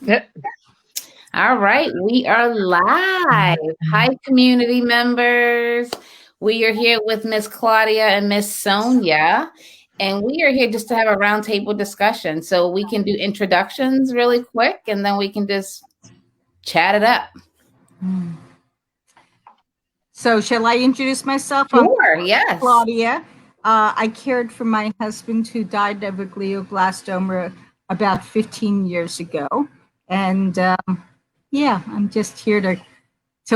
Yep. All right, we are live. Hi, community members. We are here with Miss Claudia and Miss Sonya, and we are here just to have a roundtable discussion. So we can do introductions really quick, and then we can just chat it up. So, shall I introduce myself? Sure, yes. Claudia. I cared for my husband who died of a glioblastoma about 15 years ago. And yeah, I'm just here to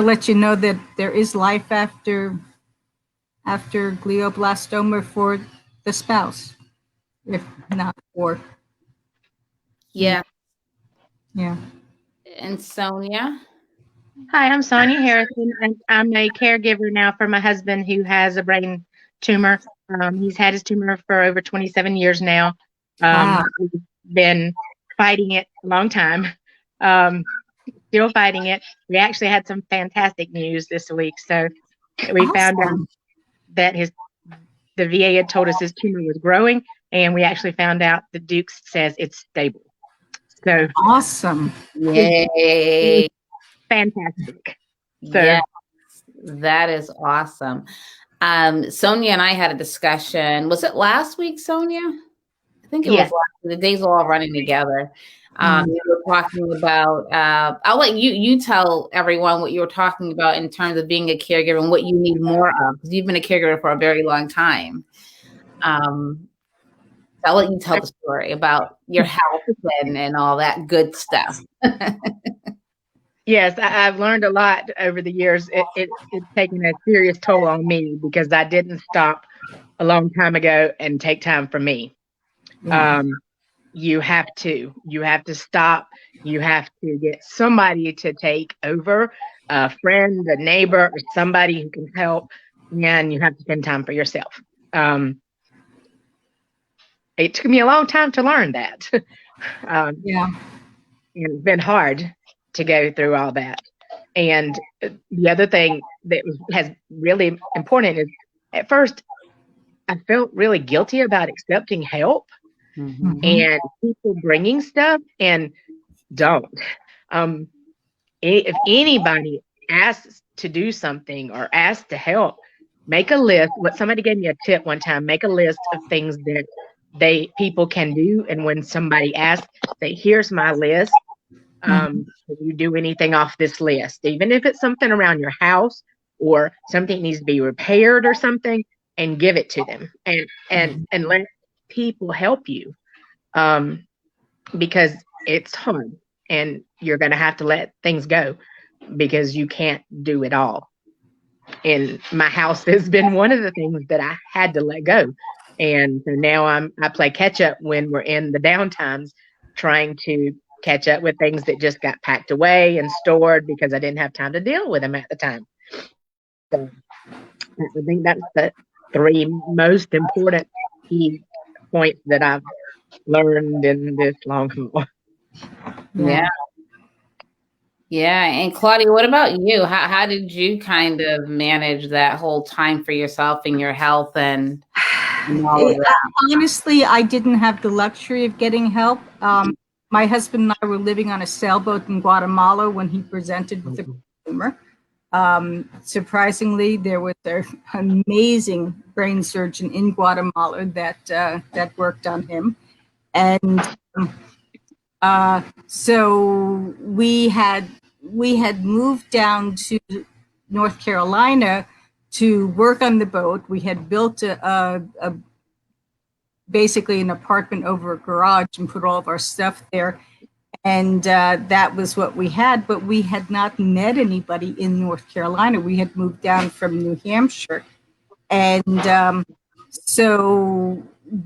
let you know that there is life after glioblastoma for the spouse, if not for. Yeah. Yeah. And Sonya. Hi, I'm Sonya Harrison, and I'm a caregiver now for my husband who has a brain tumor. He's had his tumor for over 27 years now. Wow. We've been fighting it a long time, still fighting it. We actually had some fantastic news this week. So we found out Awesome. that the VA had told us his tumor was growing, and we actually found out the Dukes says it's stable. So Awesome. Yay. fantastic. So Yes, that is awesome. Sonya and I had a discussion. Was it last week, Sonya? I think it was yes. last week. The days are all running together. We were talking about, I'll let you tell everyone what you were talking about in terms of being a caregiver and what you need more of, because you've been a caregiver for a very long time. I'll let you tell the story about your health and all that good stuff. Yes, I've learned a lot over the years. It's taken a serious toll on me because I didn't stop a long time ago and take time for me. Yeah. You have to stop. You have to get somebody to take over, a friend, a neighbor, or somebody who can help, and you have to spend time for yourself. It took me a long time to learn that. Yeah. And it's been hard to go through all that. And the other thing that has really important is at first I felt really guilty about accepting help and people bringing stuff and don't. Um, if anybody asks to do something or asks to help, make a list. What somebody gave me a tip one time, make a list of things that people can do. And when somebody asks, say, here's my list. Can you do anything off this list? Even if it's something around your house or something needs to be repaired or something, and give it to them and let people help you. Because it's hard and you're going to have to let things go because you can't do it all. And my house has been one of the things that I had to let go. And so now I play catch up when we're in the downtimes, trying to catch up with things that just got packed away and stored because I didn't have time to deal with them at the time. So I think that's the three most important key points that I've learned in this long haul. Yeah. Yeah. And Claudia, what about you? How did you kind of manage that whole time for yourself and your health and all of that? Honestly, I didn't have the luxury of getting help. My husband and I were living on a sailboat in Guatemala when he presented with a tumor. Surprisingly, there was an amazing brain surgeon in Guatemala that worked on him, and so we had moved down to North Carolina to work on the boat. We had built a basically an apartment over a garage and put all of our stuff there. And that was what we had, but we had not met anybody in North Carolina. We had moved down from New Hampshire. And so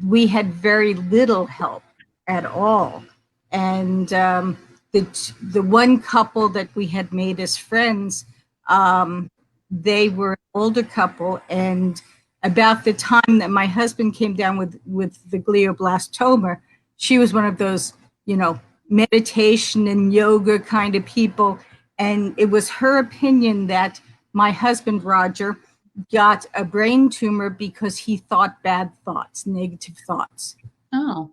we had very little help at all. And the one couple that we had made as friends, they were an older couple, and about the time that my husband came down with the glioblastoma, she was one of those, meditation and yoga kind of people. And it was her opinion that my husband, Roger, got a brain tumor because he thought bad thoughts, negative thoughts. Oh.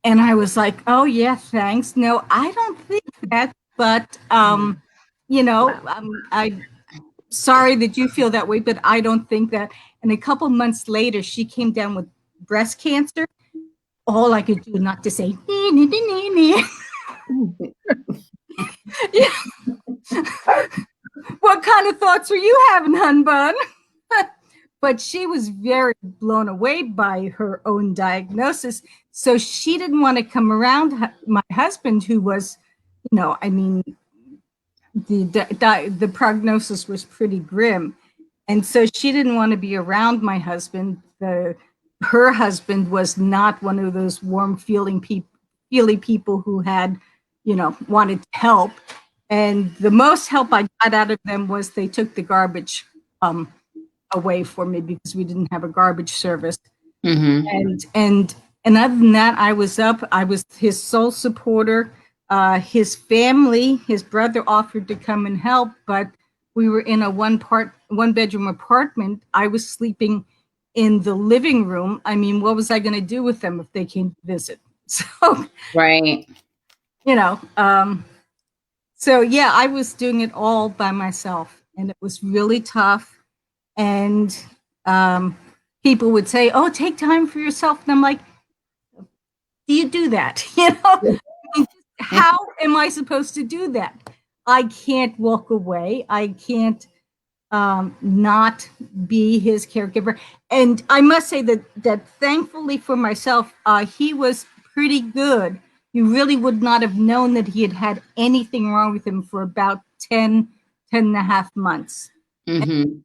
And I was like, oh yeah, thanks. No, I don't think that, but I'm sorry that you feel that way, but I don't think that. And a couple months later, she came down with breast cancer. All I could do not to say, nee, nee, nee, nee. Yeah. What kind of thoughts were you having, hun bun? But she was very blown away by her own diagnosis. So she didn't want to come around my husband, who was, I mean, the prognosis was pretty grim. And so she didn't want to be around my husband. Her husband was not one of those warm feely people who had, wanted to help. And the most help I got out of them was they took the garbage away for me because we didn't have a garbage service. And other than that, I was his sole supporter. His family, his brother offered to come and help, but we were in a one bedroom apartment. I was sleeping in the living room. I mean, what was I going to do with them if they came to visit? So, right. So yeah, I was doing it all by myself, and it was really tough. And people would say, "Oh, take time for yourself," and I'm like, "Do you do that? How am I supposed to do that? I can't walk away. I can't not be his caregiver." And I must say that thankfully for myself, he was pretty good. You really would not have known that he had anything wrong with him for about 10 and a half months. And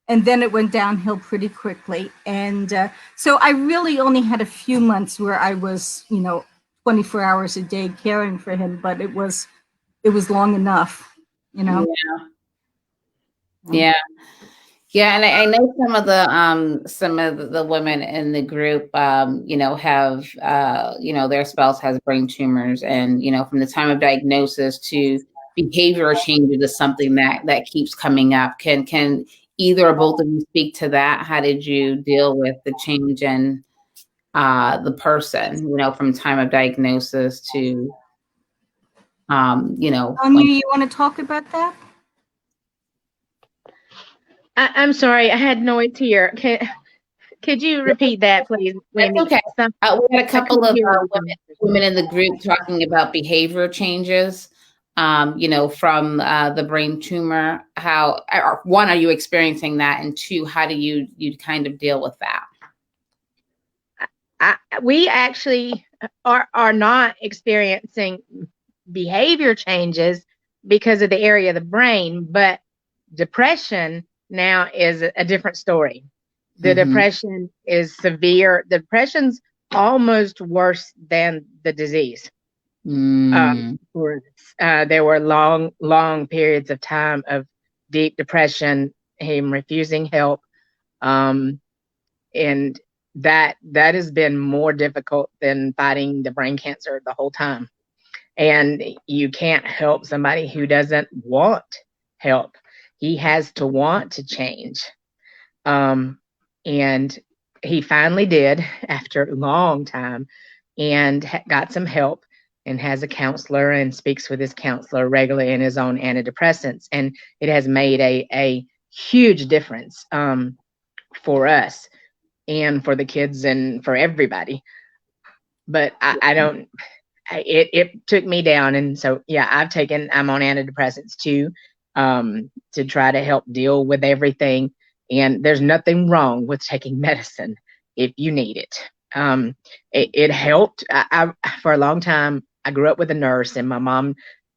then it went downhill pretty quickly. And so I really only had a few months where I was, 24 hours a day caring for him, but it was long enough, Yeah. Yeah, and I know some of the women in the group, have, their spouse has brain tumors, and from the time of diagnosis to behavior changes is something that keeps coming up. Can either or both of you speak to that? How did you deal with the change in the person, from time of diagnosis to, Sonya, you want to talk about that? I'm sorry, I had noise here. Could you repeat that, please, Wendy? Okay. We had a couple of women in the group talking about behavior changes, from the brain tumor. How, one, are you experiencing that? And two, how do you kind of deal with that? We actually are not experiencing behavior changes because of the area of the brain, but depression now is a different story. The depression is severe. The depression's almost worse than the disease. There were long periods of time of deep depression, him refusing help, and that has been more difficult than fighting the brain cancer the whole time. And you can't help somebody who doesn't want help. He has to want to change. And he finally did after a long time, and got some help, and has a counselor and speaks with his counselor regularly, and his own antidepressants. And it has made a huge difference for us and for the kids and for everybody. But it took me down. And so, yeah, I'm on antidepressants too, to try to help deal with everything. And there's nothing wrong with taking medicine if you need it. It helped. I for a long time, I grew up with a nurse, and my mom,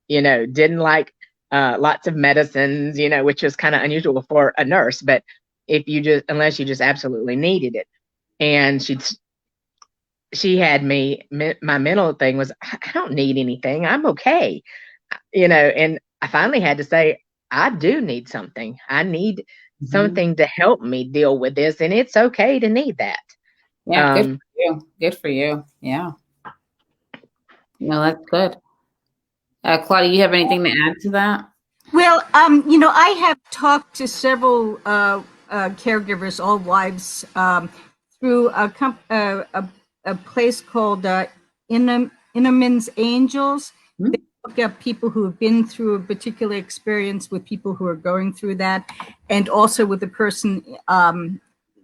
didn't like lots of medicines, which was kind of unusual for a nurse. But unless you just absolutely needed it. And she had me, my mental thing was, I don't need anything. I'm okay. And I finally had to say, I do need something. I need something to help me deal with this. And it's okay to need that. Yeah. Good for you. Good for you. Yeah. That's good. Claudia, you have anything to add to that? Well, I have talked to several caregivers, all wives, through a place called Innerman's Angels. Mhm. They look up people who have been through a particular experience with people who are going through that, and also with the person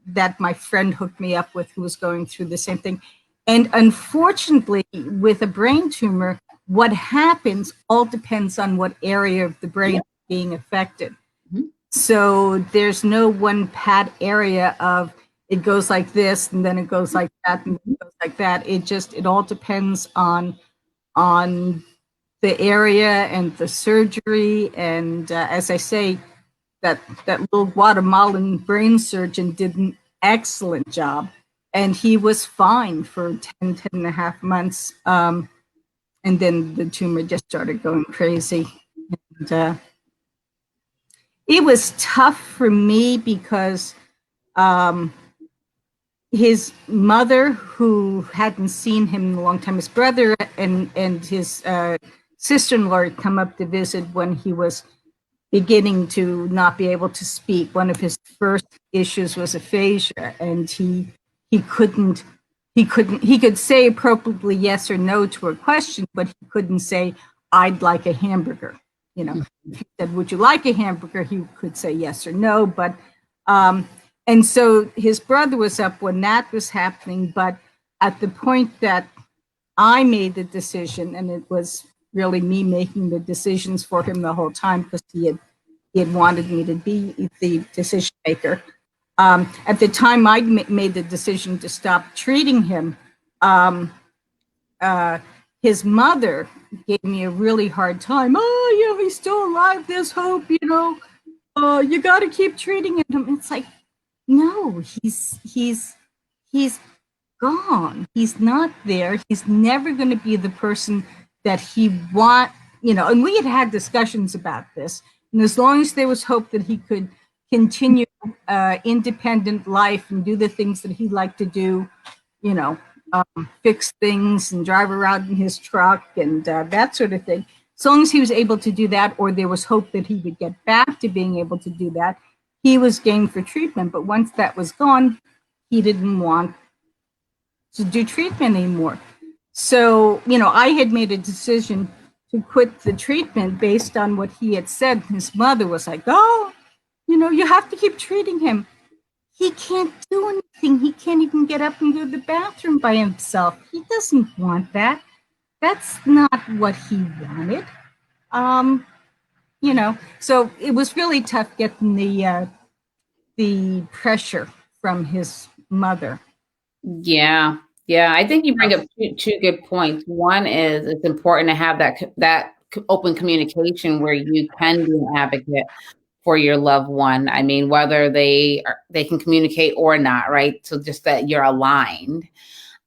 that my friend hooked me up with who was going through the same thing. And unfortunately, with a brain tumor, what happens all depends on what area of the brain is being affected. Mhm. So there's no one pat area of it goes like this and then it goes like that and it goes like that. It all depends on the area and the surgery. And as I say, that little Guatemalan brain surgeon did an excellent job, and he was fine for 10 and a half months. And then the tumor just started going crazy. And it was tough for me because his mother, who hadn't seen him in a long time, his brother and his sister-in-law had come up to visit when he was beginning to not be able to speak. One of his first issues was aphasia, and he could say appropriately yes or no to a question, but he couldn't say, "I'd like a hamburger." If he said, "Would you like a hamburger?" he could say yes or no. But and so his brother was up when that was happening. But at the point that I made the decision, and it was really me making the decisions for him the whole time because he had wanted me to be the decision maker. At the time I made the decision to stop treating him, his mother gave me a really hard time. "Oh, he's still alive. There's hope. You got to keep treating him." It's like, no, he's gone. He's not there. He's never going to be the person that he and we had discussions about this. And as long as there was hope that he could continue independent life and do the things that he liked to do, fix things and drive around in his truck and that sort of thing. As long as he was able to do that, or there was hope that he would get back to being able to do that, he was game for treatment. But once that was gone, he didn't want to do treatment anymore. So, I had made a decision to quit the treatment based on what he had said. His mother was like, "Oh, you have to keep treating him. He can't do anything. He can't even get up and go to the bathroom by himself. He doesn't want that. That's not what he wanted." So it was really tough getting the pressure from his mother. Yeah. I think you bring up two good points. One is it's important to have that open communication where you can be an advocate for your loved one. I mean, whether they can communicate or not, right? So just that you're aligned.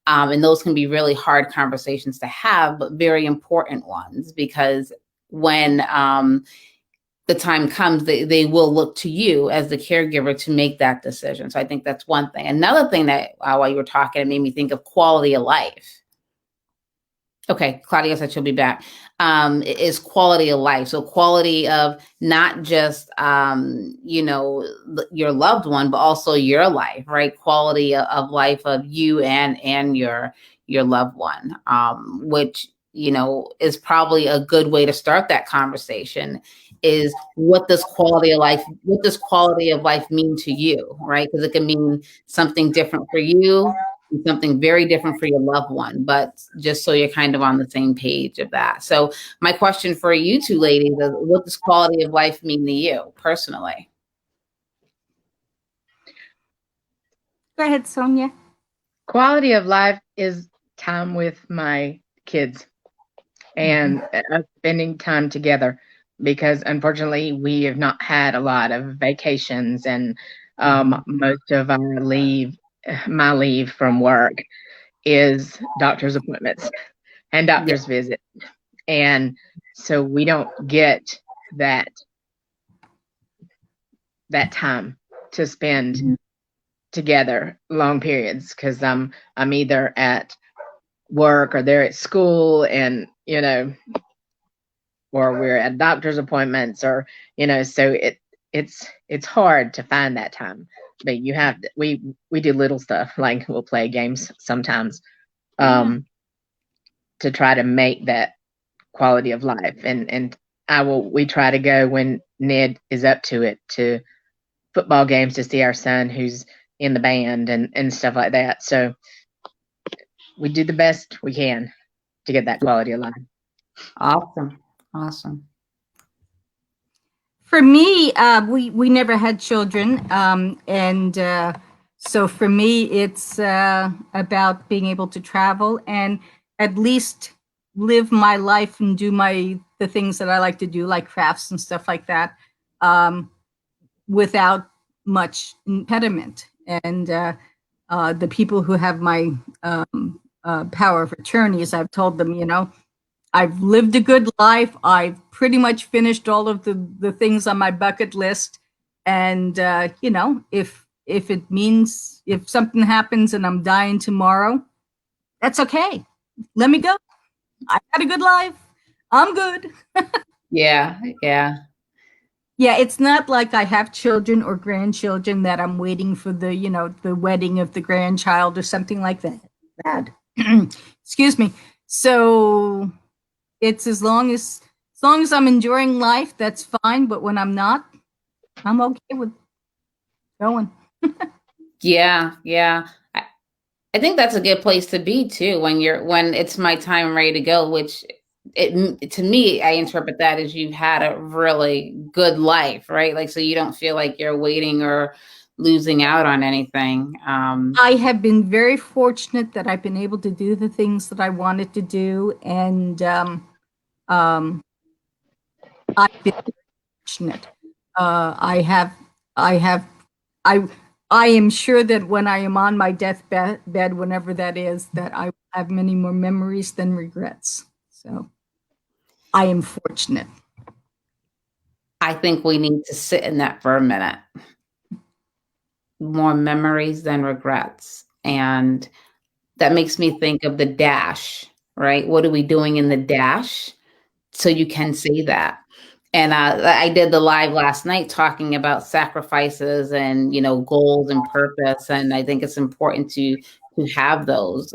And those can be really hard conversations to have, but very important ones, because when the time comes, they will look to you as the caregiver to make that decision. So I think that's one thing. Another thing that while you were talking, it made me think of quality of life. Okay, Claudia said she'll be back. Is quality of life. So quality of not just, your loved one, but also your life, right? Quality of life of you and your loved one, which, is probably a good way to start that conversation. Is what does quality of life mean to you, right? Because it can mean something different for you, something very different for your loved one, but just so you're kind of on the same page of that. So my question for you two ladies is, what does quality of life mean to you personally? Go ahead, Sonya. Quality of life is time with my kids and spending time together, because unfortunately we have not had a lot of vacations, and most of my leave from work is doctor's appointments and doctor's visits. And so we don't get that time to spend together long periods, because I'm either at work or they're at school, and or we're at doctor's appointments, or so it's hard to find that time. But we do little stuff, like we'll play games sometimes, to try to make that quality of life. And we try to go when Ned is up to it, to football games to see our son who's in the band and stuff like that. So we do the best we can to get that quality of life. Awesome. For me, we never had children, so for me, it's about being able to travel and at least live my life and do the things that I like to do, like crafts and stuff like that, without much impediment. And the people who have my power of attorneys, I've told them, I've lived a good life. I've pretty much finished all of the things on my bucket list. And, if it means if something happens and I'm dying tomorrow, that's okay. Let me go. I had a good life. I'm good. Yeah. Yeah, it's not like I have children or grandchildren that I'm waiting for the wedding of the grandchild or something like that. Excuse me. So it's as long as I'm enjoying life, that's fine. But when I'm not, I'm okay with going. Yeah. I think that's a good place to be too, when it's my time, I'm ready to go, which to me, I interpret that as you've had a really good life, right? Like, so you don't feel like you're waiting or losing out on anything. I have been very fortunate that I've been able to do the things that I wanted to do. And I've been fortunate. I am sure that when I am on my deathbed, whenever that is, that I have many more memories than regrets. So I am fortunate. I think we need to sit in that for a minute. More memories than regrets. And that makes me think of the dash, right? What are we doing in the dash? So you can say that. And I did the live last night talking about sacrifices and, goals and purpose. And I think it's important to have those,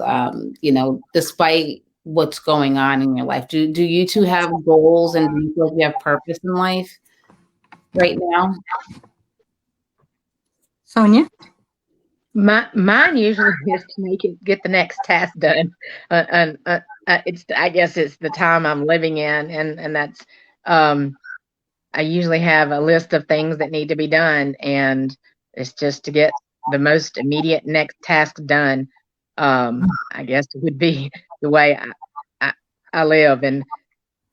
despite what's going on in your life. Do you two have goals, and do you feel like you have purpose in life right now? Sonya? Mine usually is to get the next task done. I guess it's the time I'm living in, and that's, I usually have a list of things that need to be done, and it's just to get the most immediate next task done. I guess it would be the way I live, and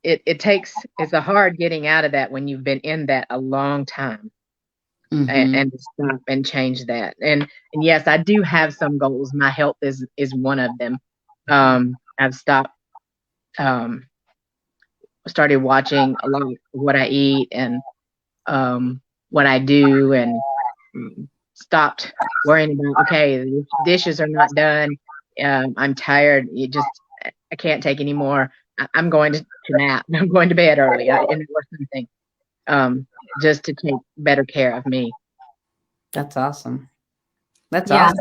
it's a hard getting out of that when you've been in that a long time. Mm-hmm. And to stop and change that. And yes, I do have some goals. My health is one of them. I've stopped, started watching a lot of what I eat and what I do, and stopped worrying about, okay, the dishes are not done. I'm tired. I can't take any more. I'm going to nap. I'm going to bed early or something. Just to take better care of me. That's awesome. That's awesome.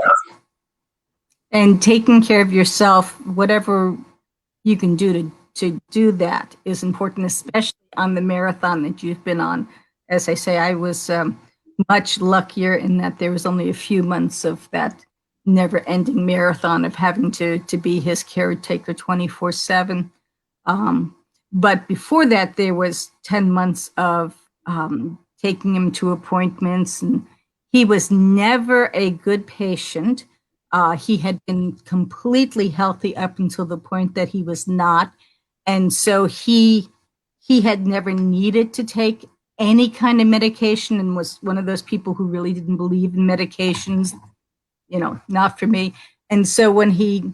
And taking care of yourself, whatever you can do to do that is important, especially on the marathon that you've been on. As I say, I was much luckier in that there was only a few months of that never-ending marathon of having to be his caretaker 24/7. But before that, there was 10 months of taking him to appointments, and he was never a good patient. He had been completely healthy up until the point that he was not. And so he had never needed to take any kind of medication, and was one of those people who really didn't believe in medications, not for me. And so when he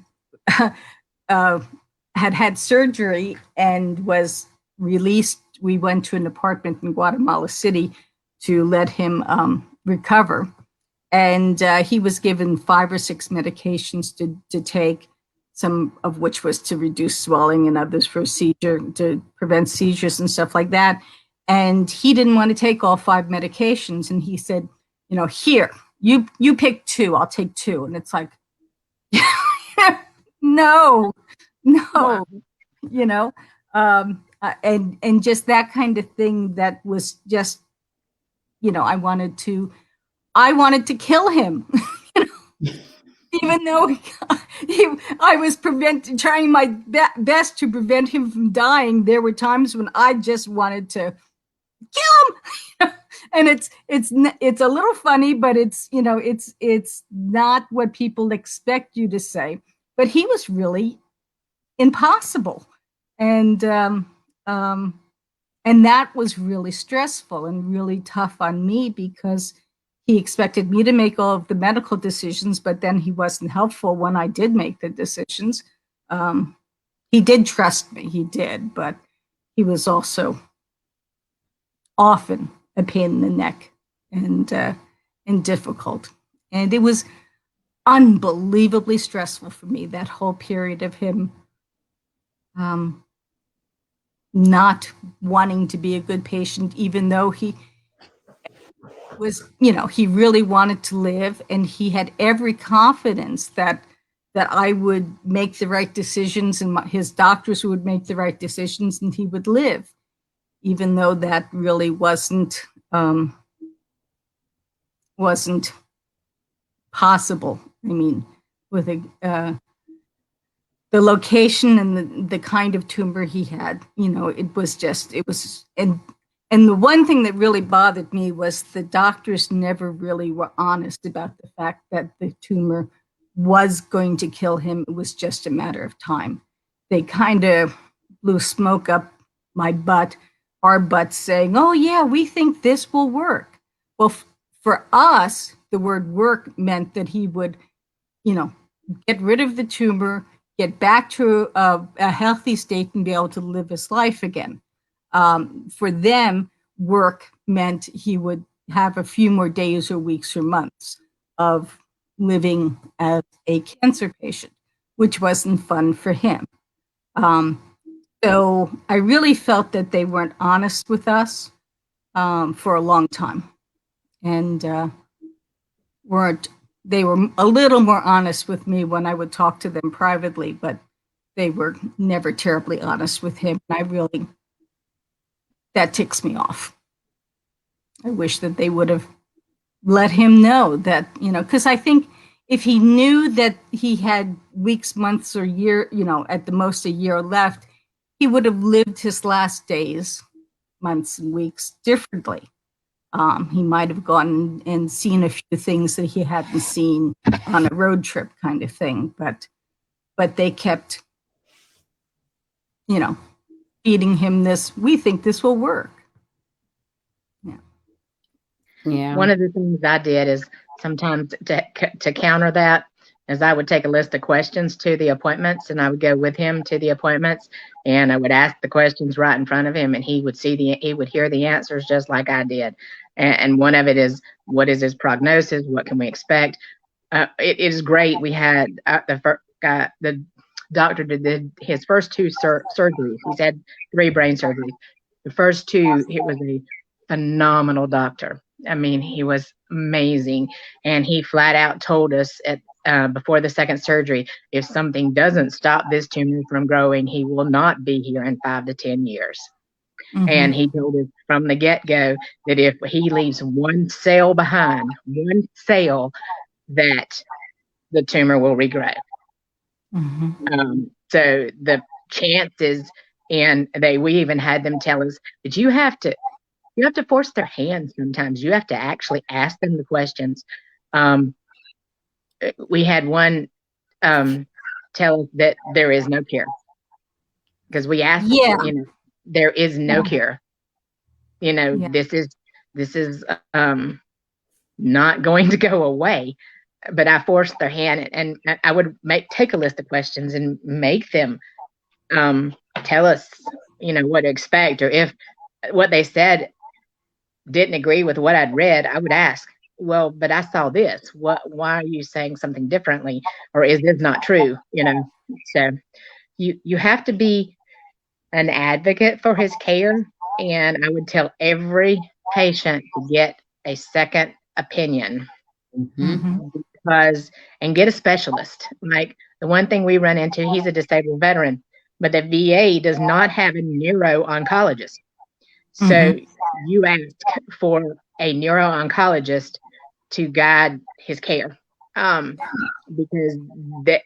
had surgery and was released, we went to an apartment in Guatemala City to let him recover. And he was given 5 or 6 medications to take, some of which was to reduce swelling and others for to prevent seizures and stuff like that. And he didn't want to take all 5 medications. And he said, here, you pick 2, I'll take 2. And it's like, no, No, Wow. you know, and just that kind of thing that was just, I wanted to kill him. Even though I was trying my best to prevent him from dying, there were times when I just wanted to kill him. And it's a little funny, but it's not what people expect you to say. But he was really impossible, and that was really stressful and really tough on me, because he expected me to make all of the medical decisions, but then he wasn't helpful when I did make the decisions. He did trust me, he did, but he was also often a pain in the neck and difficult. And it was unbelievably stressful for me, that whole period of him not wanting to be a good patient, even though he was, he really wanted to live, and he had every confidence that I would make the right decisions, and his doctors would make the right decisions, and he would live, even though that really wasn't possible. I mean, with the location and the kind of tumor he had, it was, and the one thing that really bothered me was the doctors never really were honest about the fact that the tumor was going to kill him. It was just a matter of time. They kind of blew smoke up our butts, saying, oh yeah, we think this will work. Well, for us, the word work meant that he would, get rid of the tumor, get back to a healthy state, and be able to live his life again. For them, work meant he would have a few more days or weeks or months of living as a cancer patient, which wasn't fun for him. So I really felt that they weren't honest with us for a long time, and they were a little more honest with me when I would talk to them privately, but they were never terribly honest with him. That ticks me off. I wish that they would have let him know that, because I think if he knew that he had weeks, months, or year, at the most a year left, he would have lived his last days, months and weeks differently. He might have gone and seen a few things that he hadn't seen on a road trip kind of thing, but they kept, feeding him this, we think this will work. Yeah. One of the things I did is sometimes to counter that is I would take a list of questions to the appointments, and I would go with him to the appointments, and I would ask the questions right in front of him, and he would hear the answers just like I did. And one of it is, what is his prognosis? What can we expect? It is great. We had the doctor did his first two surgeries. He's had 3 brain surgeries. The first 2, it was a phenomenal doctor. I mean, he was amazing. And he flat out told us before the second surgery, if something doesn't stop this tumor from growing, he will not be here in 5 to 10 years. Mm-hmm. And he told us from the get-go that if he leaves one cell behind, that the tumor will regrow. Mm-hmm. So the chances, and we even had them tell us that you have to force their hand sometimes. You have to actually ask them the questions. We had one tell us that there is no cure, because we asked, there is no cure. This is not going to go away. But I forced their hand, and I would take a list of questions and make them tell us, what to expect, or if what they said didn't agree with what I'd read, I would ask, well, but I saw this. Why are you saying something differently? Or is this not true? So you have to be an advocate for his care. And I would tell every patient to get a second opinion. Mm-hmm. And get a specialist. Like The one thing we run into, he's a disabled veteran, but the VA does not have a neuro-oncologist. So you ask for a neuro-oncologist to guide his care, because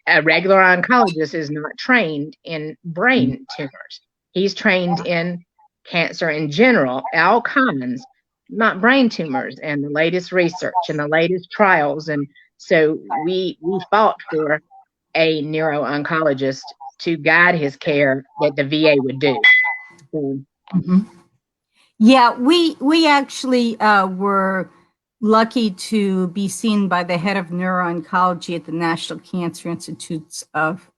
a regular oncologist is not trained in brain tumors. He's trained in cancer in general, all kinds, not brain tumors, and the latest research and the latest trials. And so we fought for a neuro-oncologist to guide his care that the VA would do. So, yeah, we actually were lucky to be seen by the head of neuro-oncology at the National Cancer Institutes of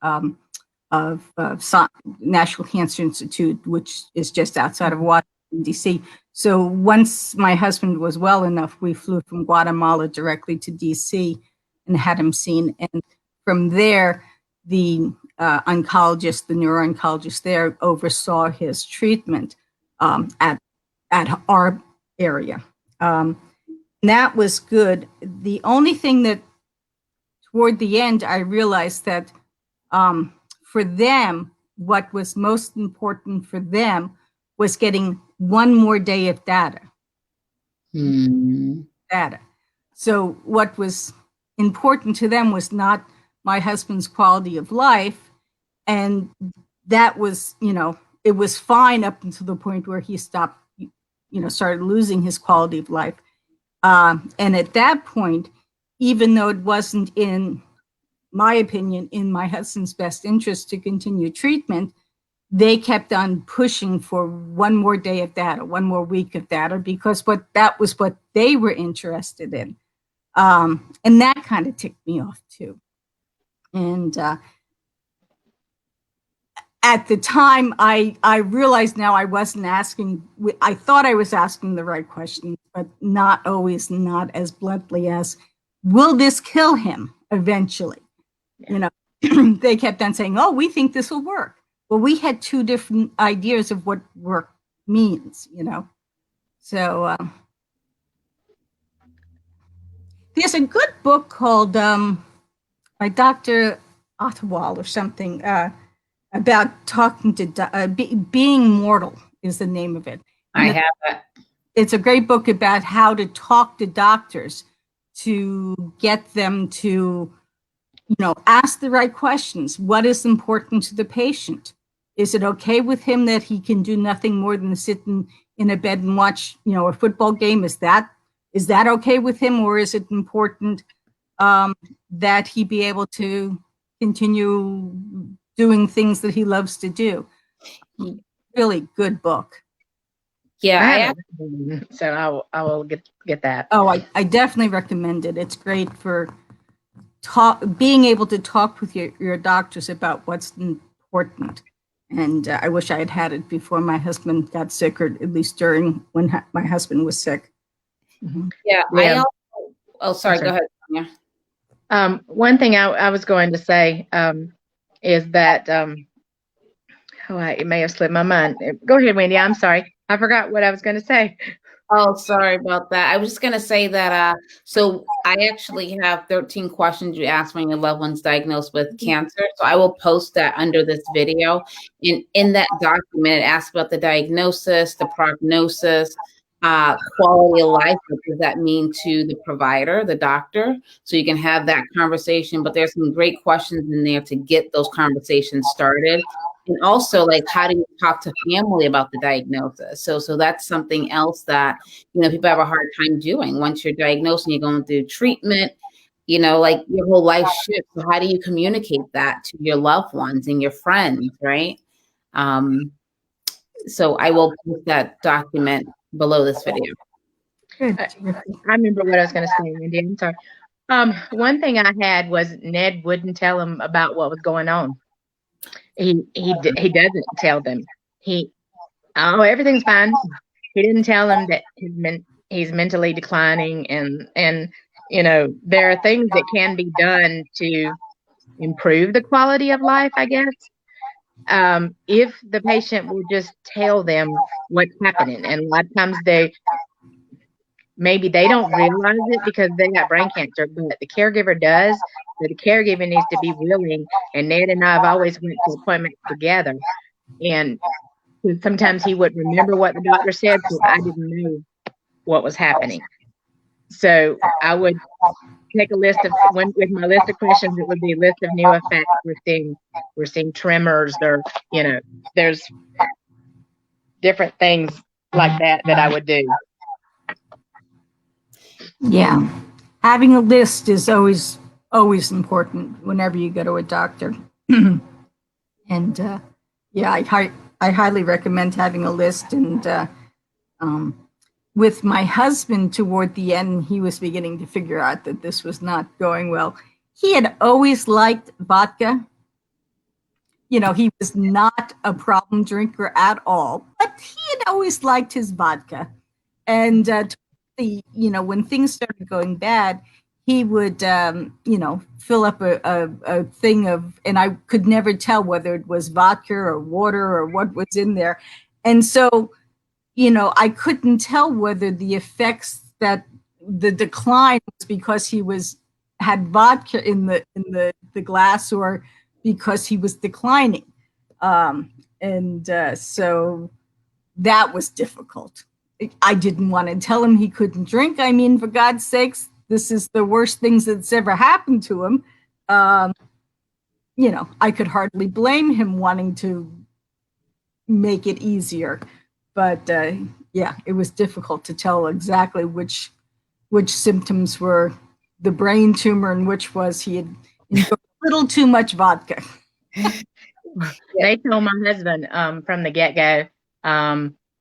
National Cancer Institute, which is just outside of Washington, D.C. So once my husband was well enough, we flew from Guatemala directly to D.C. and had him seen. And from there, the oncologist, the neuro-oncologist there, oversaw his treatment at our area. That was good. The only thing that toward the end, I realized that for them, what was most important for them was getting one more day of data. So what was important to them was not my husband's quality of life. And that was, it was fine up until the point where he stopped, started losing his quality of life. And at that point, even though it wasn't, in my opinion, in my husband's best interest to continue treatment, they kept on pushing for one more day of data, one more week of data, because that was what they were interested in. And that kind of ticked me off too. And at the time, I realized now I wasn't asking, I thought I was asking the right questions, but not as bluntly as, will this kill him eventually? They kept on saying, oh, we think this will work. Well, we had two different ideas of what work means, So there's a good book called by Dr. Hartwell or something, about talking to being mortal is the name of it. I have that. It's a great book about how to talk to doctors to get them to, ask the right questions. What is important to the patient? Is it okay with him that he can do nothing more than sit in a bed and watch, a football game? Is that okay with him, or is it important that he be able to continue doing things that he loves to do? Really good book. Yeah, so I will get that. Oh, I definitely recommend it. It's great for being able to talk with your doctors about what's important. And I wish I had it before my husband got sick, or at least during when my husband was sick. Yeah. Sorry, go ahead, Sonya. One thing I was going to say is that, it may have slipped my mind. Go ahead, Wendy. I'm sorry. I forgot what I was going to say. Oh, sorry about that. I was just going to say that, so I actually have 13 questions you asked when your loved one's diagnosed with cancer. So I will post that under this video. And in that document, it asks about the diagnosis, the prognosis, quality of life. What does that mean to the provider, the doctor? So you can have that conversation, but there's some great questions in there to get those conversations started. And also, like, how do you talk to family about the diagnosis? So that's something else that, people have a hard time doing. Once you're diagnosed and you're going through treatment, like your whole life shifts. So how do you communicate that to your loved ones and your friends, right? So I will put that document below this video. Good. I remember what I was going to say, Wendy. I'm sorry. One thing I had was Ned wouldn't tell him about what was going on. He doesn't tell them. Everything's fine. He didn't tell them that he's mentally declining, and there are things that can be done to improve the quality of life, I guess. If the patient will just tell them what's happening, and a lot of times maybe they don't realize it because they got brain cancer, but the caregiver does. So the caregiver needs to be willing. And Ned and I have always went to appointments together. And sometimes he would remember what the doctor said, so I didn't know what was happening. So I would take a list of with my list of questions. It would be a list of new effects we're seeing tremors, or there's different things like that I would do. Yeah, having a list is always important whenever you go to a doctor. And yeah, I highly recommend having a list. And with my husband, toward the end, he was beginning to figure out that this was not going well. He had always liked vodka. He was not a problem drinker at all, but he had always liked his vodka. And when things started going bad, he would fill up a thing of, and I could never tell whether it was vodka or water or what was in there. And so, I couldn't tell whether the effects, that the decline was because he had vodka in the glass, or because he was declining. So that was difficult. I didn't want to tell him he couldn't drink. I mean, for God's sakes, this is the worst things that's ever happened to him. I could hardly blame him wanting to make it easier. But yeah, it was difficult to tell exactly which symptoms were the brain tumor and which was he had enjoyed a little too much vodka. They told my husband from the get-go,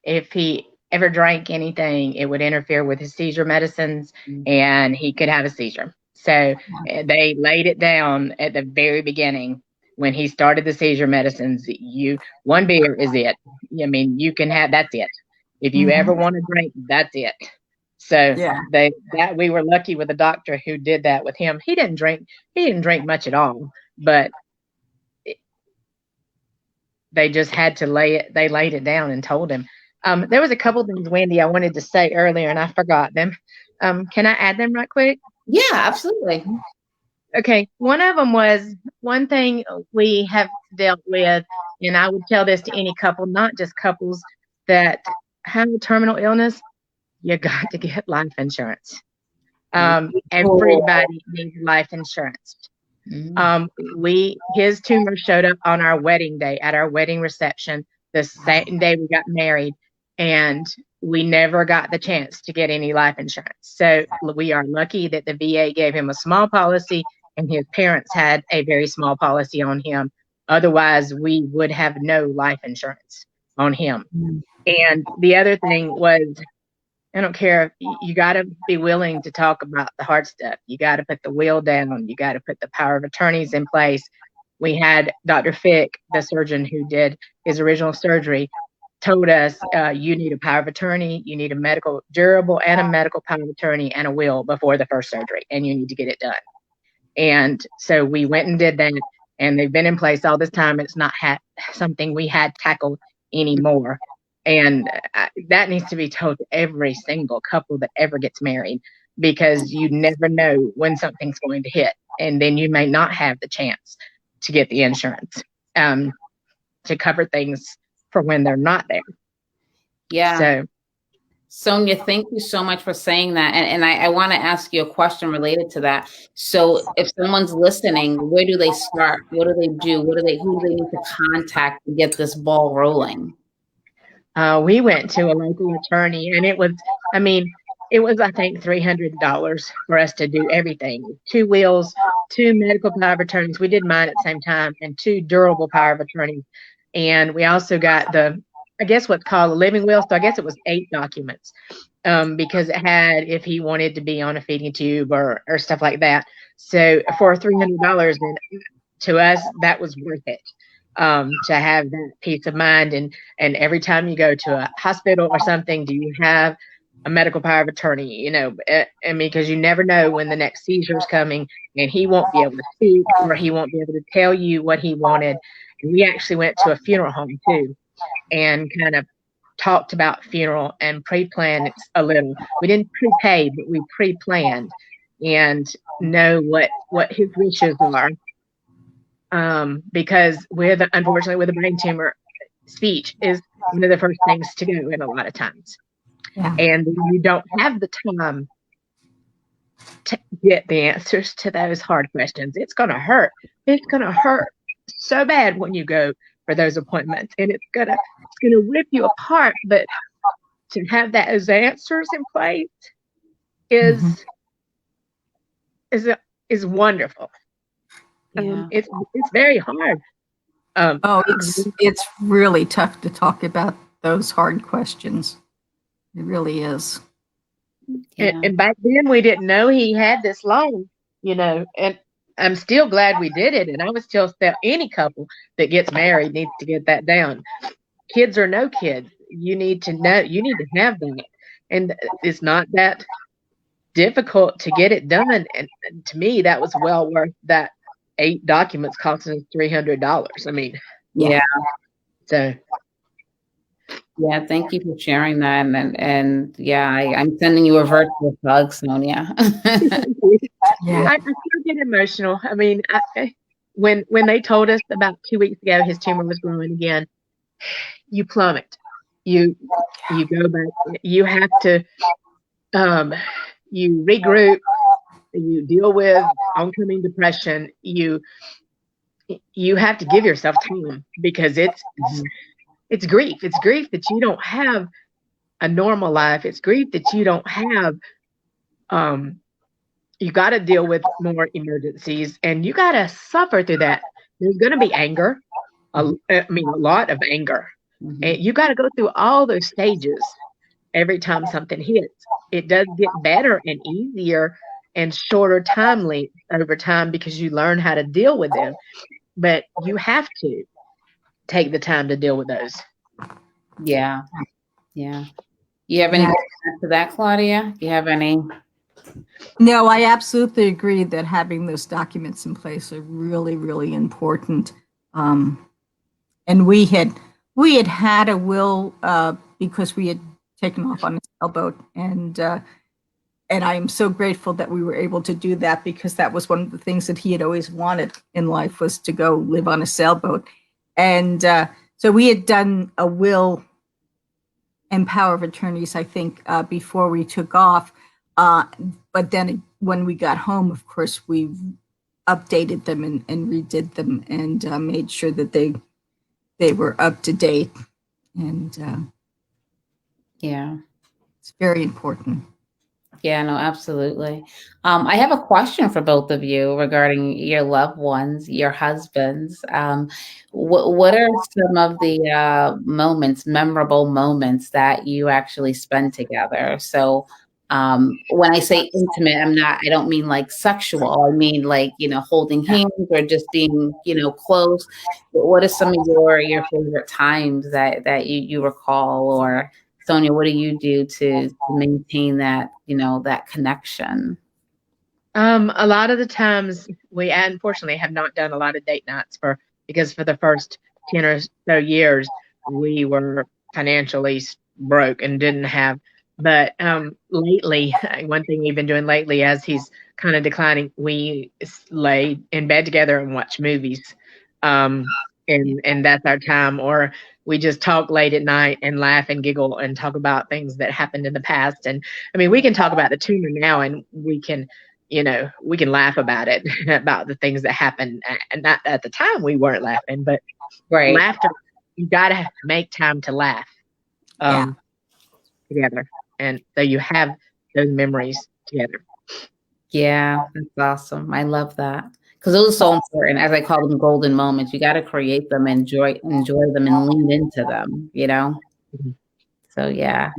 if he ever drank anything, it would interfere with his seizure medicines and he could have a seizure. So they laid it down at the very beginning. When he started the seizure medicines, one beer is it. I mean, you can have, that's it. If you ever want to drink, that's it. So we were lucky with a doctor who did that with him. He didn't drink much at all, but they just had to they laid it down and told him. There was a couple things, Wendy, I wanted to say earlier and I forgot them. Can I add them right quick? Yeah, absolutely. Okay. One of them was one thing we have dealt with, and I would tell this to any couple, not just couples that have a terminal illness, you got to get life insurance. Everybody needs life insurance. His tumor showed up on our wedding day, at our wedding reception, the same day we got married, and we never got the chance to get any life insurance. So we are lucky that the VA gave him a small policy and his parents had a very small policy on him. Otherwise, we would have no life insurance on him. And the other thing was, I don't care, you got to be willing to talk about the hard stuff. You got to put the will down. You got to put the power of attorneys in place. We had Dr. Fick, the surgeon who did his original surgery, told us, you need a power of attorney, you need a medical durable and a medical power of attorney and a will before the first surgery, and you need to get it done. And so we went and did that, and they've been in place all this time. It's not something we had tackled anymore. And that needs to be told to every single couple that ever gets married, because you never know when something's going to hit, and then you may not have the chance to get the insurance to cover things for when they're not there. Yeah. So, Sonya, thank you so much for saying that. And I want to ask you a question related to that. So if someone's listening, where do they start? What do they do? Who do they need to contact to get this ball rolling? We went to a local attorney, and it was, I think, $300 for us to do everything. 2 wills, 2 medical power of attorneys. We did mine at the same time, and 2 durable power of attorneys. And we also got what's called a living will. So I guess it was 8 documents, because it had, if he wanted to be on a feeding tube or stuff like that. So for $300, then to us, that was worth it. To have that peace of mind. And every time you go to a hospital or something, do you have a medical power of attorney? Because you never know when the next seizure is coming, and he won't be able to speak, or he won't be able to tell you what he wanted. And we actually went to a funeral home too, and kind of talked about funeral and pre-planned a little. We didn't prepay, but we pre-planned. And know what his wishes are. Because unfortunately with a brain tumor, speech is one of the first things to go in a lot of times. Yeah. And you don't have the time to get the answers to those hard questions. It's going to hurt. It's going to hurt so bad when you go for those appointments, and it's going to rip you apart. But to have those answers in place is wonderful. Yeah. It's very hard. It's really tough to talk about those hard questions. It really is. Yeah. And back then we didn't know he had this long, and I'm still glad we did it. And I would still tell any couple that gets married needs to get that down. Kids or no kids, you need to know, you need to have that. And it's not that difficult to get it done. And to me, that was well worth that 8 documents costing us $300. I mean, Yeah. So. Yeah, thank you for sharing that. And yeah, I'm sending you a virtual hug, Sonya. Yeah. I still get emotional. I mean, when they told us about 2 weeks ago his tumor was growing again, you plummet. You go back. You have to you regroup. You deal with oncoming depression. You have to give yourself time, because it's grief. It's grief that you don't have a normal life. It's grief that you don't have. You got to deal with more emergencies, and you got to suffer through that. There's going to be anger. A lot of anger. And you got to go through all those stages every time something hits. It does get better and easier and shorter time length over time, because you learn how to deal with them. But you have to take the time to deal with those. Yeah. Yeah. You have anything to add to that, Claudia? Do you have any? No, I absolutely agree that having those documents in place are really, really important. And we had a will because we had taken off on a sailboat, and I am so grateful that we were able to do that, because that was one of the things that he had always wanted in life, was to go live on a sailboat. And so we had done a will and power of attorneys, I think, before we took off. But then when we got home, of course, we updated them and redid them, and made sure that they were up to date. And Yeah, it's very important. Yeah, no, absolutely. I have a question for both of you regarding your loved ones, your husbands. What are some of the memorable moments that you actually spend together? So, when I say intimate, I don't mean like sexual. I mean like, holding hands or just being, close. But what are some of your favorite times that you recall? Or Sonya, what do you do to maintain that, that connection? A lot of the times we unfortunately have not done a lot of date nights because for the first 10 or so years we were financially broke and didn't have. But lately, one thing we've been doing lately, as he's kind of declining, we lay in bed together and watch movies. And that's our time. Or we just talk late at night and laugh and giggle and talk about things that happened in the past. And I mean, we can talk about the tumor now, and we can laugh about it, about the things that happened. And not at the time we weren't laughing, but Right. Laughter, you got to make time to laugh together. And so you have those memories together. Yeah, that's awesome. I love that. Because those are so important. As I call them, golden moments. You got to create them, enjoy them, and lean into them, Mm-hmm. So, yeah.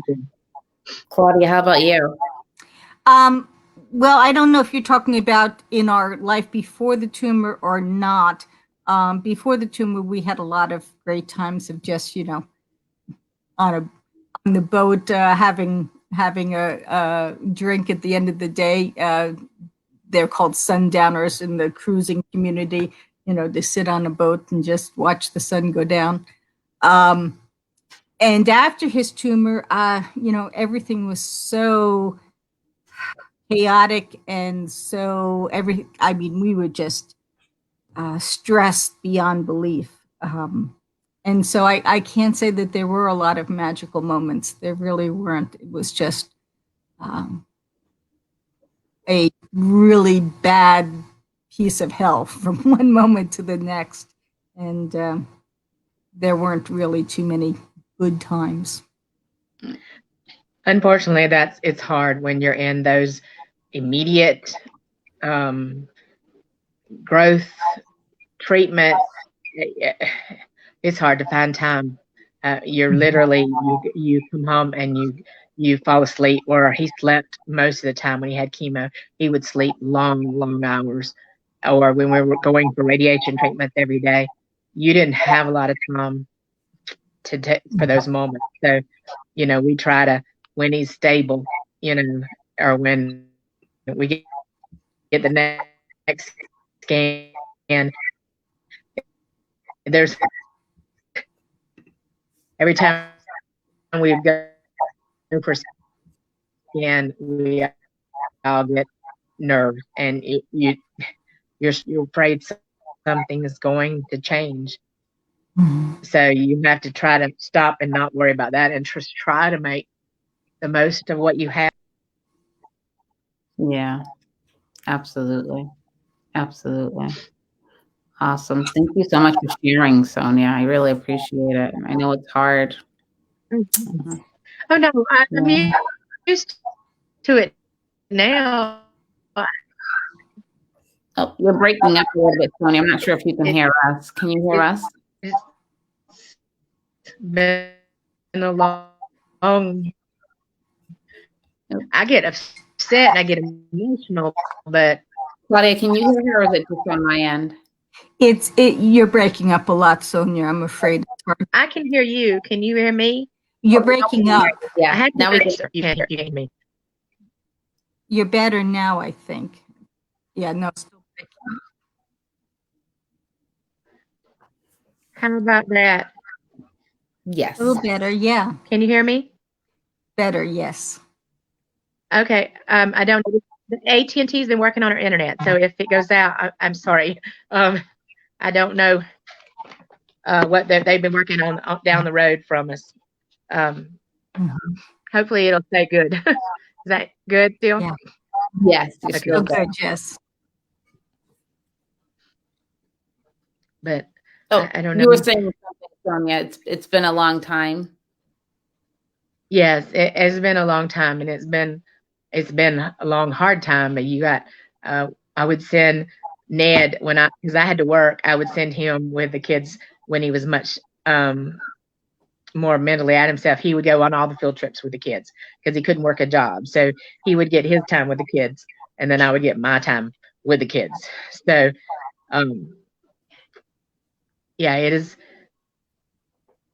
Claudia, how about you? Well, I don't know if you're talking about in our life before the tumor or not. Before the tumor, we had a lot of great times of just, on the boat, having a drink at the end of the day. They're called sundowners in the cruising community. To sit on a boat and just watch the sun go down. And after his tumor, everything was so chaotic, and so we were just stressed beyond belief. And so I can't say that there were a lot of magical moments. There really weren't. It was just a really bad piece of hell from one moment to the next. And there weren't really too many good times. Unfortunately, it's hard when you're in those immediate growth treatments. It's hard to find time. You're literally you come home and you fall asleep, or he slept most of the time when he had chemo. He would sleep long hours, or when we were going for radiation treatments every day, you didn't have a lot of time for those moments. So, we try to, when he's stable, or when we get the next scan, there's every time we go for scan, we all get nerves, and you're afraid something is going to change. Mm-hmm. So you have to try to stop and not worry about that, and just try to make the most of what you have. Yeah, absolutely. Awesome. Thank you so much for sharing, Sonya. I really appreciate it. I know it's hard. Mm-hmm. Oh no, I'm used to it now. Oh, you're breaking up a little bit, Sonya. I'm not sure if you can hear us. Can you hear us? It's been a long. I get upset and I get emotional, but Claudia, can you hear her, or is it just on my end? You're breaking up a lot, Sonya. I'm afraid. I can hear you. Can you hear me? You're breaking up. Yeah. Now you can't hear me. You're better now, I think. Yeah, no, still breaking up. How about that? Yes. A little better, yeah. Can you hear me? Better, yes. Okay. I don't. AT&T's been working on our internet, so if it goes out, I'm sorry. I don't know what they've been working on down the road from us. Hopefully it'll stay good. Is that good still? Yeah. Yes. Okay. Still good, yes. But I don't know. You were saying something, Sonya. It's been a long time. Yes, it's been a long time, and it's been a long, hard time. But you got, I would send Ned because I had to work. I would send him with the kids when he was much more mentally at himself. He would go on all the field trips with the kids because he couldn't work a job. So he would get his time with the kids, and then I would get my time with the kids. So, yeah,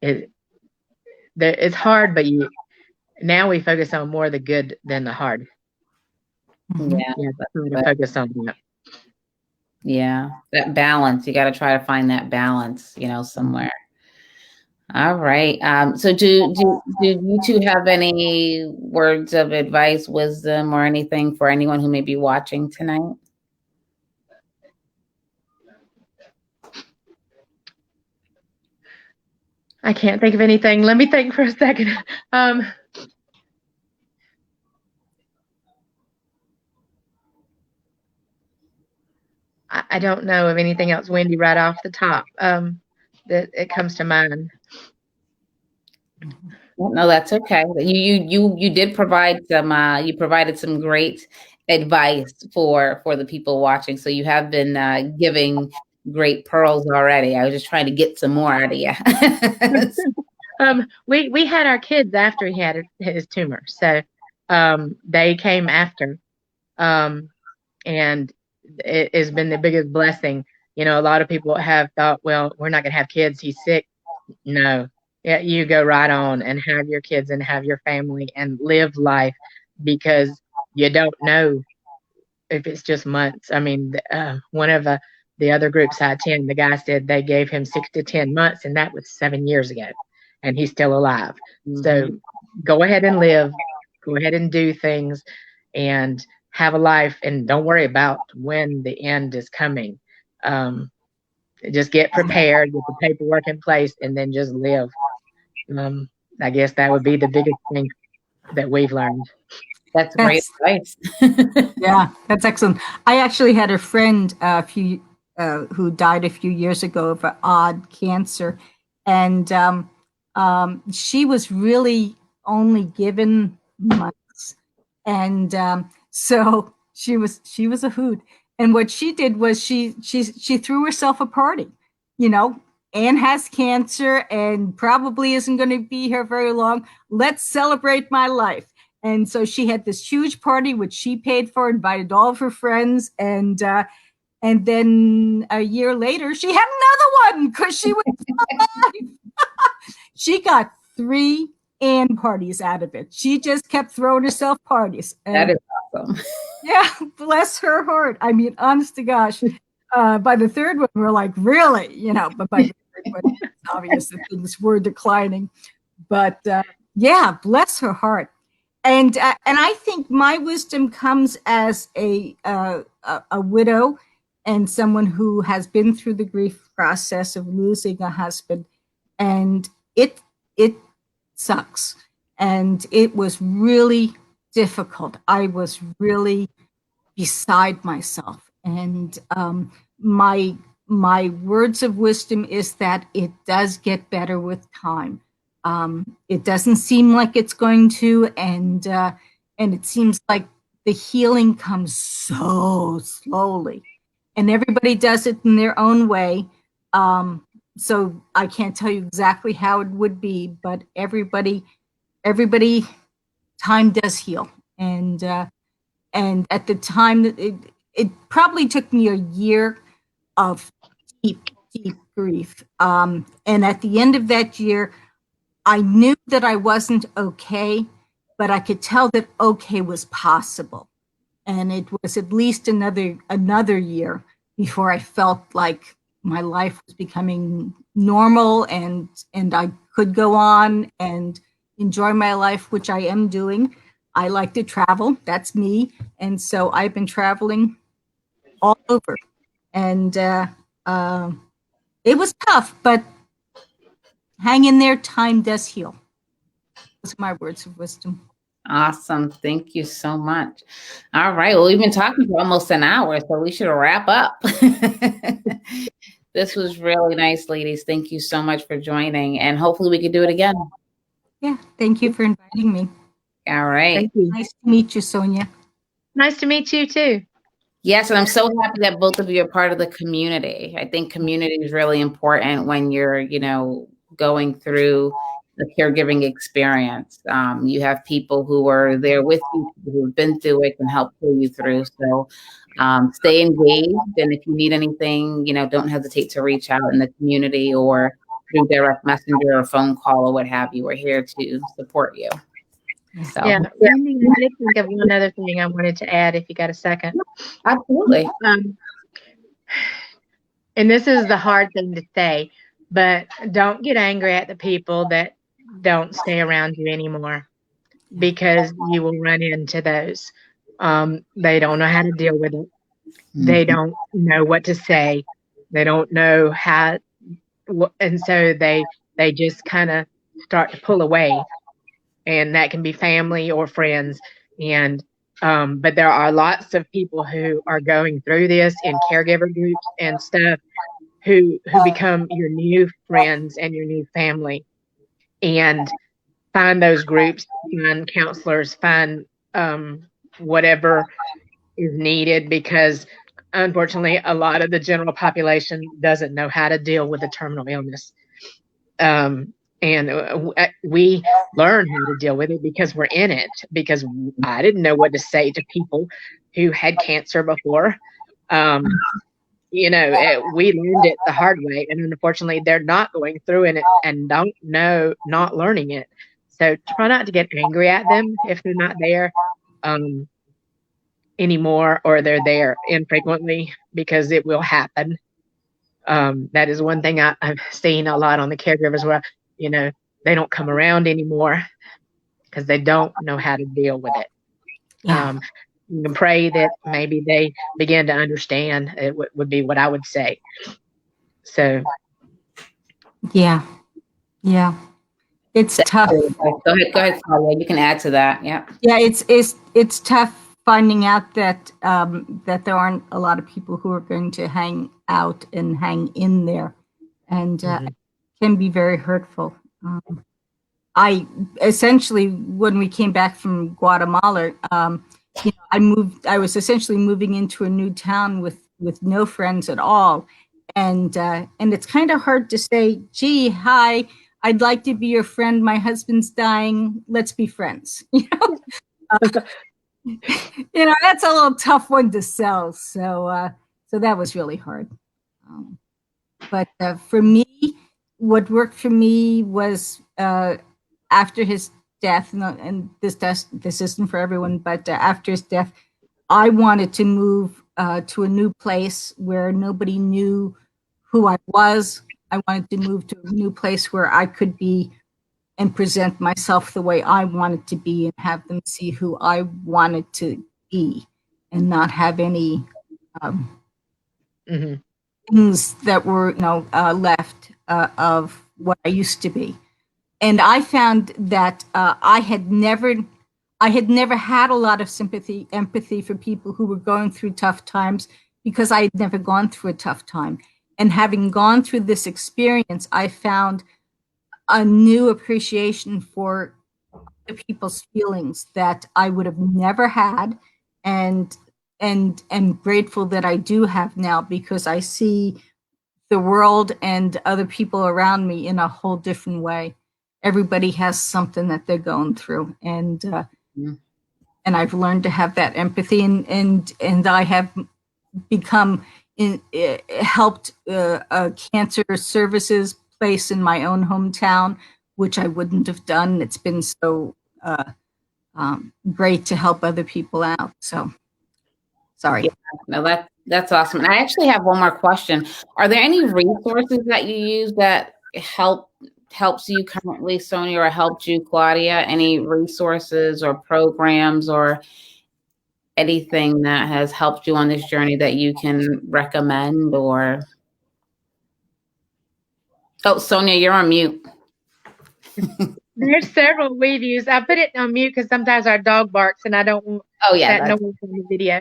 it's hard, but now we focus on more the good than the hard. Yeah, focus on that. Yeah, that balance. You got to try to find that balance, somewhere. All right. So do you two have any words of advice, wisdom, or anything for anyone who may be watching tonight? I can't think of anything. Let me think for a second. I don't know of anything else, Wendy, right off the top that it comes to mind. No, that's okay. You did provide some. You provided some great advice for the people watching. So you have been giving great pearls already. I was just trying to get some more out of you. We had our kids after he had his tumor, so they came after, and it has been the biggest blessing. A lot of people have thought, well, we're not going to have kids. He's sick. No. Yeah, you go right on and have your kids and have your family and live life, because you don't know if it's just months. I mean, one of the other groups I attend, the guy said they gave him 6 to 10 months, and that was 7 years ago, and he's still alive. Mm-hmm. So go ahead and live. Go ahead and do things, and have a life and don't worry about when the end is coming. Just get prepared, get the paperwork in place, and then just live. I guess that would be the biggest thing that we've learned. That's great advice. Yeah, that's excellent. I actually had a friend who died a few years ago of an odd cancer, and she was really only given months, and so she was a hoot. And what she did was she threw herself a party. You know, Anne has cancer and probably isn't going to be here very long. Let's celebrate my life. And so she had this huge party, which she paid for, invited all of her friends. And then a year later, she had another one because she was alive. She got 3 Anne parties out of it. She just kept throwing herself parties. And, that is awesome. Yeah, bless her heart. I mean, honest to gosh. By the third one, we're like, really? You know, but by the third one, it's obvious that things were declining. But yeah, bless her heart. And I think my wisdom comes as a widow and someone who has been through the grief process of losing a husband, and it sucks, and it was really difficult. I was really beside myself, and my words of wisdom is that it does get better with time. It doesn't seem like it's going to, and it seems like the healing comes so slowly, and everybody does it in their own way. So I can't tell you exactly how it would be, but everybody, time does heal, and at the time it probably took me a year of deep grief, and at the end of that year, I knew that I wasn't okay, but I could tell that okay was possible. And it was at least another year before I felt like my life was becoming normal, and I could go on and enjoy my life, which I am doing. I like to travel. That's me. And so I've been traveling all over. And it was tough, but hang in there, time does heal. Those are my words of wisdom. Awesome. Thank you so much. All right. Well, we've been talking for almost an hour, so we should wrap up. This was really nice, ladies. Thank you so much for joining, and hopefully we can do it again. Yeah. Thank you for inviting me. All right. Thank you. Nice to meet you, Sonya. Nice to meet you too. Yes, and I'm so happy that both of you are part of the community. I think community is really important when you're, going through the caregiving experience. You have people who are there with you, who've been through it, can help pull you through. So stay engaged. And if you need anything, don't hesitate to reach out in the community or through direct messenger or phone call or what have you. We're here to support you. So, yeah. I did think of one other thing I wanted to add, if you got a second. Absolutely. And this is the hard thing to say, but don't get angry at the people that don't stay around you anymore, because you will run into those. They don't know how to deal with it. They don't know what to say. They don't know how, and so they just kind of start to pull away, and that can be family or friends. And but there are lots of people who are going through this in caregiver groups and stuff, who become your new friends and your new family. And find those groups, find counselors, find whatever is needed, because unfortunately a lot of the general population doesn't know how to deal with a terminal illness. And we learn how to deal with it because we're in it, because I didn't know what to say to people who had cancer before. We learned it the hard way, and unfortunately they're not going through it and don't know, not learning it. So try not to get angry at them if they're not there anymore, or they're there infrequently, because it will happen. That is one thing I've seen a lot on the caregivers, where they don't come around anymore because they don't know how to deal with it. Yeah. You can pray that maybe they begin to understand. It would be what I would say. So Yeah. It's tough. Go ahead, Claudia. You can add to that. Yeah. Yeah, it's tough finding out that that there aren't a lot of people who are going to hang out and hang in there, and it can be very hurtful. I essentially, when we came back from Guatemala, I was essentially moving into a new town with no friends at all, and it's kind of hard to say, "Gee, hi, I'd like to be your friend. My husband's dying. Let's be friends." That's a little tough one to sell. So that was really hard. But for me, what worked for me was after his death, and this isn't for everyone, but after his death, I wanted to move to a new place where nobody knew who I was. I wanted to move to a new place where I could be and present myself the way I wanted to be and have them see who I wanted to be and not have any things that were, left of what I used to be. And I found that I had never had a lot of empathy for people who were going through tough times because I had never gone through a tough time. And having gone through this experience, I found a new appreciation for other people's feelings that I would have never had, and grateful that I do have now, because I see the world and other people around me in a whole different way. Everybody has something that they're going through, and I've learned to have that empathy, and I have become helped a cancer services place in my own hometown, which I wouldn't have done. It's been so great to help other people out. So, sorry. Yeah, no, that's awesome. And I actually have one more question. Are there any resources that you use that helps you currently, Sonya, or helped you, Claudia? Any resources or programs or anything that has helped you on this journey that you can recommend? Or Sonya, you're on mute. There's several we've used. I put it on mute because sometimes our dog barks and I don't want that no one's on the video.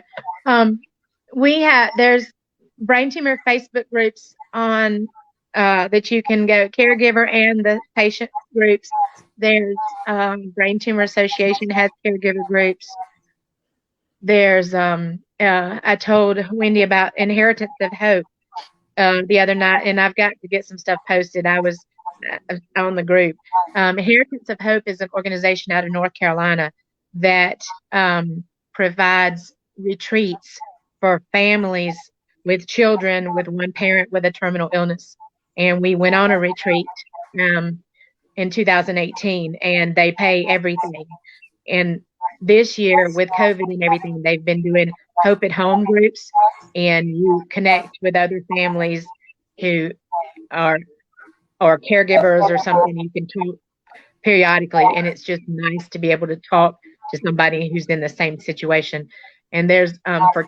There's brain tumor Facebook groups on that you can go, caregiver and the patient groups. There's Brain Tumor Association has caregiver groups. There's I told Wendy about Inheritance of Hope the other night, and I've got to get some stuff posted. I was on the group. Inheritance of Hope is an organization out of North Carolina that provides retreats for families with children with one parent with a terminal illness. And we went on a retreat in 2018, and they pay everything. And this year with COVID and everything, they've been doing Hope at Home groups, and you connect with other families who are or caregivers or something. You can talk periodically, and it's just nice to be able to talk to somebody who's in the same situation. And there's for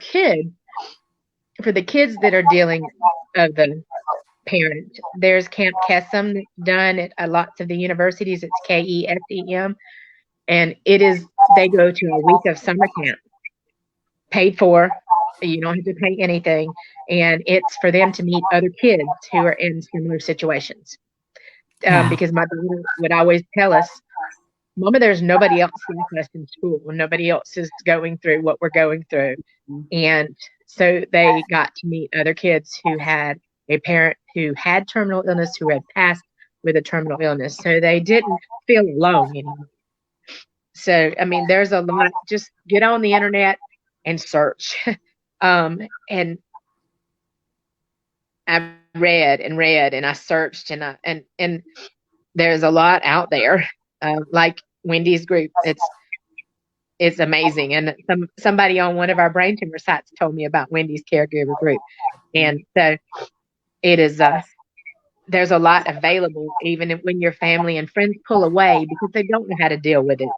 the kids that are dealing of the parent, there's Camp Kesem that's done at lots of the universities. It's KESEM, and they go to a week of summer camp, paid for. You don't have to pay anything, and it's for them to meet other kids who are in similar situations. Because my daughter would always tell us, "Mama, there's nobody else like us in school. Nobody else is going through what we're going through." And so they got to meet other kids who had a parent who had terminal illness, who had passed with a terminal illness. So they didn't feel alone anymore. So, I mean, there's a lot. Just get on the internet and search. And I read and I searched and there's a lot out there. Like Wendy's group, it's amazing. And somebody on one of our brain tumor sites told me about Wendy's caregiver group, and so it is. There's a lot available, even when your family and friends pull away because they don't know how to deal with it.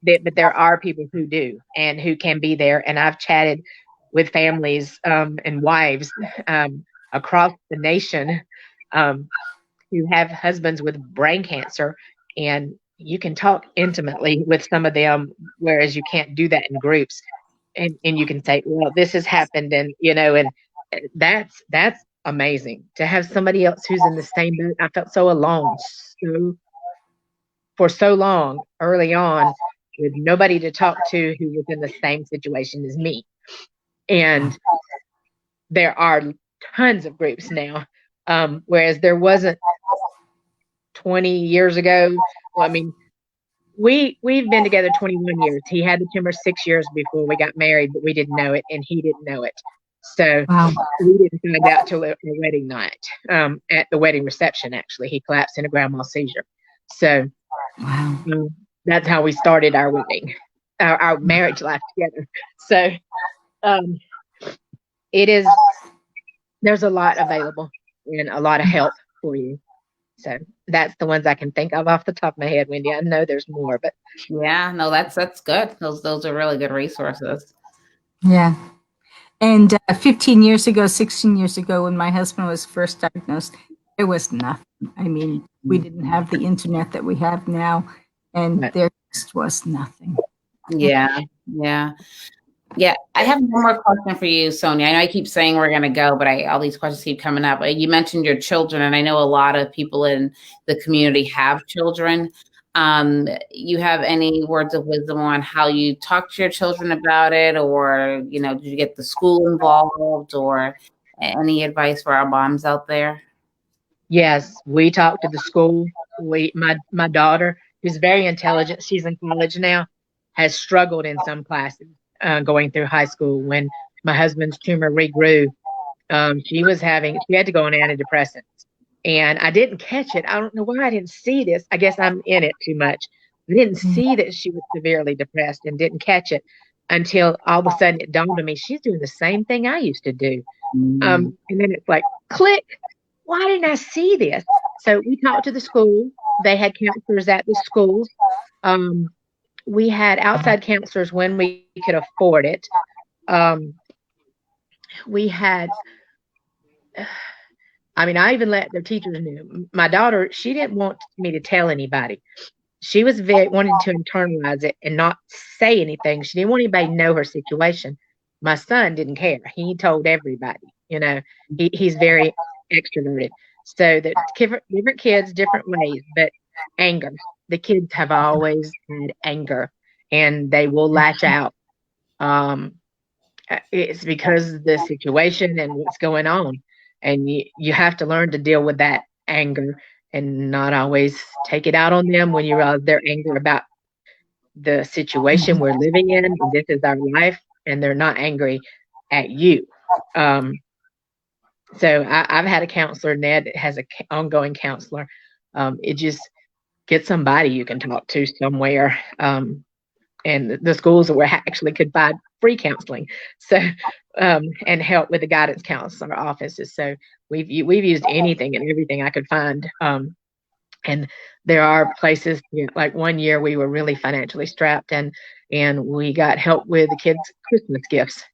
but there are people who do and who can be there. And I've chatted with families and wives across the nation who have husbands with brain cancer, and you can talk intimately with some of them, whereas you can't do that in groups. And you can say, well, this has happened, and and that's amazing to have somebody else who's in the same boat. I felt so alone for so long early on, with nobody to talk to who was in the same situation as me. And there are tons of groups now, whereas there wasn't 20 years ago. Well, I mean, we've been together 21 years. He had the tumor 6 years before we got married, but we didn't know it, and he didn't know it. So Wow. we didn't find out till our wedding night. At the wedding reception, actually, he collapsed in a grand mal seizure. So Wow. that's how we started our wedding, our marriage life together. So there's a lot available and a lot of help for you. So that's the ones I can think of off the top of my head, Wendy. I know there's more, but Yeah, no, that's good. Those are really good resources. Yeah. And 15 years ago, 16 years ago, when my husband was first diagnosed, there was nothing. I mean, we didn't have the internet that we have now, and there just was nothing. Yeah. I have one more question for you, Sonya. I know I keep saying we're going to go, but all these questions keep coming up. You mentioned your children, and I know a lot of people in the community have children. You have any words of wisdom on how you talk to your children about it, or, did you get the school involved, or any advice for our moms out there? Yes, we talked to the school. My daughter, who's very intelligent, she's in college now, has struggled in some classes going through high school. When my husband's tumor regrew, she had to go on antidepressants. And I didn't catch it. I don't know why I didn't see this. I guess I'm in it too much. I didn't see that she was severely depressed and didn't catch it until all of a sudden it dawned on me, she's doing the same thing I used to do. And then it's like, click. Why didn't I see this? So we talked to the school. They had counselors at the schools. We had outside counselors when we could afford it. I even let their teachers know. My daughter, she didn't want me to tell anybody. She was wanting to internalize it and not say anything. She didn't want anybody to know her situation. My son didn't care. He told everybody. He's very extroverted. So that different kids, different ways, but anger. The kids have always had anger, and they will lash out. It's because of the situation and what's going on, and you have to learn to deal with that anger and not always take it out on them when they're angry about the situation we're living in. This is our life, and they're not angry at you. So I've had a counselor. Ned has an ongoing counselor. It just get somebody you can talk to somewhere. And the schools where actually could buy free counseling. So and help with the guidance counselor offices. So we've used anything and everything I could find. And there are places, like one year we were really financially strapped, and we got help with the kids' Christmas gifts.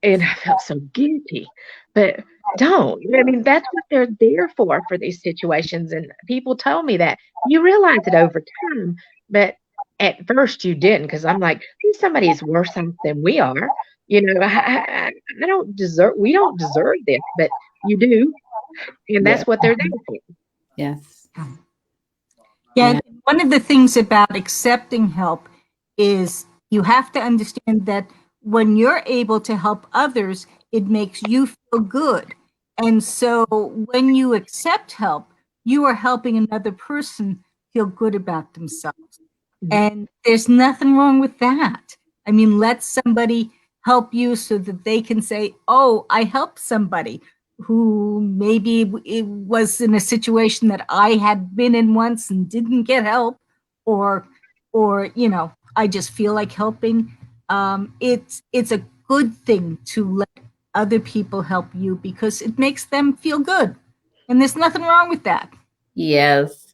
And I felt so guilty, but don't. That's what they're there for these situations. And people told me that. You realize it over time, but at first you didn't, because I'm like, somebody is worse off than we are. I don't deserve. We don't deserve this, but you do, and that's what they're there for. Yes. Yeah. One of the things about accepting help is you have to understand that when you're able to help others, it makes you feel good. And so when you accept help, you are helping another person feel good about themselves. And there's nothing wrong with that. Let somebody help you so that they can say, oh, I helped somebody who maybe it was in a situation that I had been in once and didn't get help, or I just feel like helping. It's a good thing to let other people help you because it makes them feel good, and there's nothing wrong with that. Yes.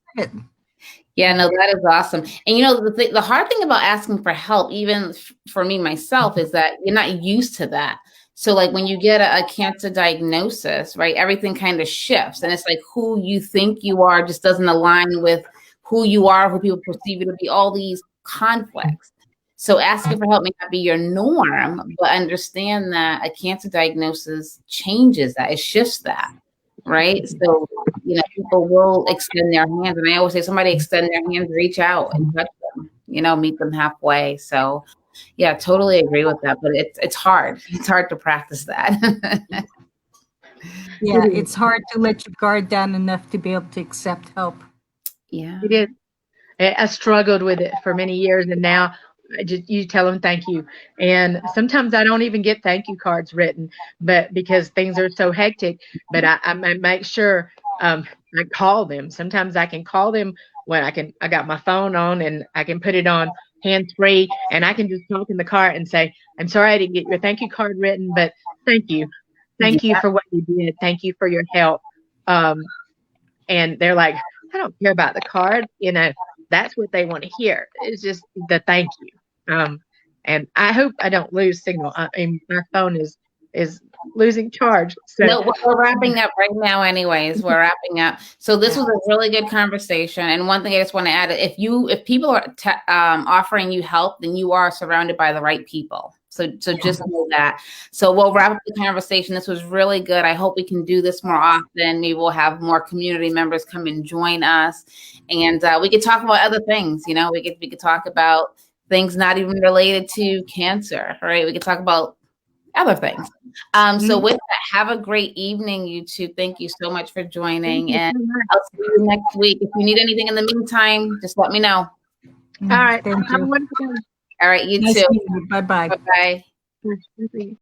Yeah, no, that is awesome. And you know, the hard thing about asking for help, even for me myself, is that you're not used to that. So like when you get a cancer diagnosis, right, everything kind of shifts. And it's like who you think you are just doesn't align with who you are, who people perceive you to be, all these conflicts. So asking for help may not be your norm, but understand that a cancer diagnosis changes that, it shifts that. Right. So, you know, people will extend their hands. And I always say somebody extend their hands, reach out and touch them, you know, meet them halfway. So yeah, totally agree with that. But it's hard. It's hard to practice that. Yeah, it's hard to let your guard down enough to be able to accept help. Yeah. It is. I struggled with it for many years, and now you tell them thank you. And sometimes I don't even get thank you cards written, but because things are so hectic. But I make sure I call them. Sometimes I can call them when I got my phone on and I can put it on hands free, and I can just talk in the car and say, "I'm sorry I didn't get your thank you card written, but thank you for what you did. Thank you for your help." And they're like, "I don't care about the card, you know." That's what they want to hear. It's just the thank you. And I hope I don't lose signal. I mean, my phone is losing charge. So no, we're wrapping up right now anyways. We're wrapping up. So this was a really good conversation. And one thing I just want to add, if people are offering you help, then you are surrounded by the right people. So just know that. So we'll wrap up the conversation. This was really good. I hope we can do this more often. Maybe we'll have more community members come and join us. And we could talk about other things. You know, we could talk about things not even related to cancer, right? We could talk about other things. So with that, have a great evening, you two. Thank you so much for joining. And I'll see you next week. If you need anything in the meantime, just let me know. all right. Thank you. All right, you Nice too. meeting you. Bye-bye. Bye-bye. Bye.